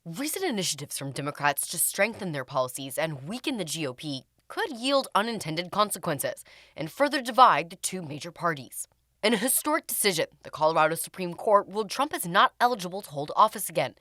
Recent initiatives from Democrats to strengthen their policies and weaken the GOP could yield unintended consequences and further divide the two major parties. In a historic decision, the Colorado Supreme Court ruled Trump is not eligible to hold office again,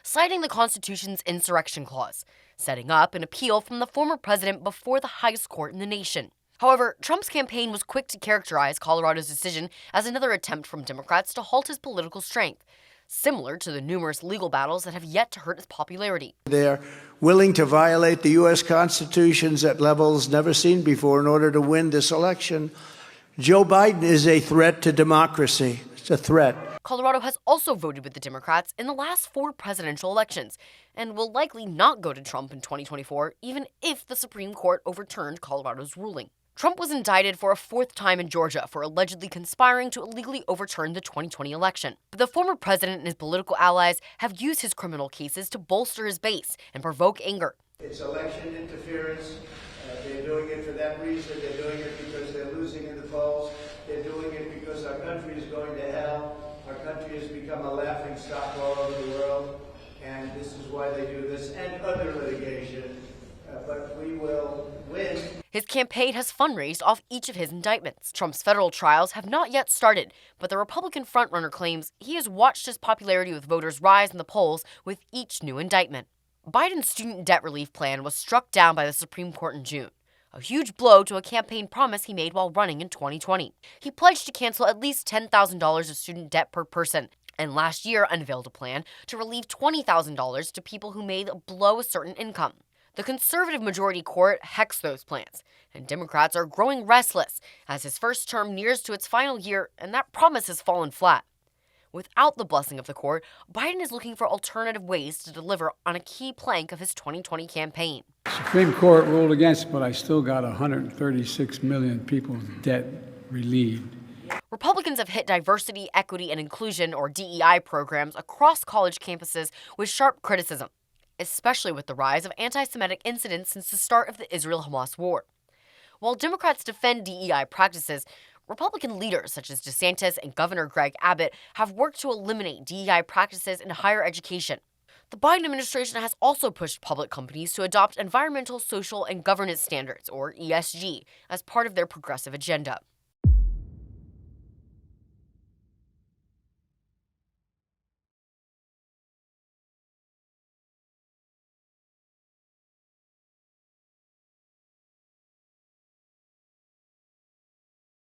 citing the Constitution's insurrection clause, setting up an appeal from the former president before the highest court in the nation. However, Trump's campaign was quick to characterize Colorado's decision as another attempt from Democrats to halt his political strength, similar to the numerous legal battles that have yet to hurt his popularity. They're willing to violate the U.S. Constitution at levels never seen before in order to win this election. Joe Biden is a threat to democracy. It's a threat. Colorado has also voted with the Democrats in the last 4 presidential elections and will likely not go to Trump in 2024, even if the Supreme Court overturned Colorado's ruling. Trump was indicted for a 4th time in Georgia for allegedly conspiring to illegally overturn the 2020 election. But the former president and his political allies have used his criminal cases to bolster his base and provoke anger. It's election interference. They're doing it for that reason. They're doing it because they're losing in the polls. They're doing it because our country is going to hell. Our country has become a laughingstock all over the world. And this is why they do this and other litigation. But we will win. His campaign has fundraised off each of his indictments. Trump's federal trials have not yet started, but the Republican frontrunner claims he has watched his popularity with voters rise in the polls with each new indictment. Biden's student debt relief plan was struck down by the Supreme Court in June, a huge blow to a campaign promise he made while running in 2020. He pledged to cancel at least $10,000 of student debt per person, and last year unveiled a plan to relieve $20,000 to people who made below a certain income. The conservative majority court hexed those plans, and Democrats are growing restless as his first term nears to its final year, and that promise has fallen flat. Without the blessing of the court, Biden is looking for alternative ways to deliver on a key plank of his 2020 campaign. The Supreme Court ruled against, but I still got 136 million people's debt relieved. Republicans have hit diversity, equity, and inclusion, or DEI, programs across college campuses with sharp criticism, especially with the rise of anti-Semitic incidents since the start of the Israel-Hamas war. While Democrats defend DEI practices, Republican leaders such as DeSantis and Governor Greg Abbott have worked to eliminate DEI practices in higher education. The Biden administration has also pushed public companies to adopt environmental, social, and governance standards, or ESG, as part of their progressive agenda.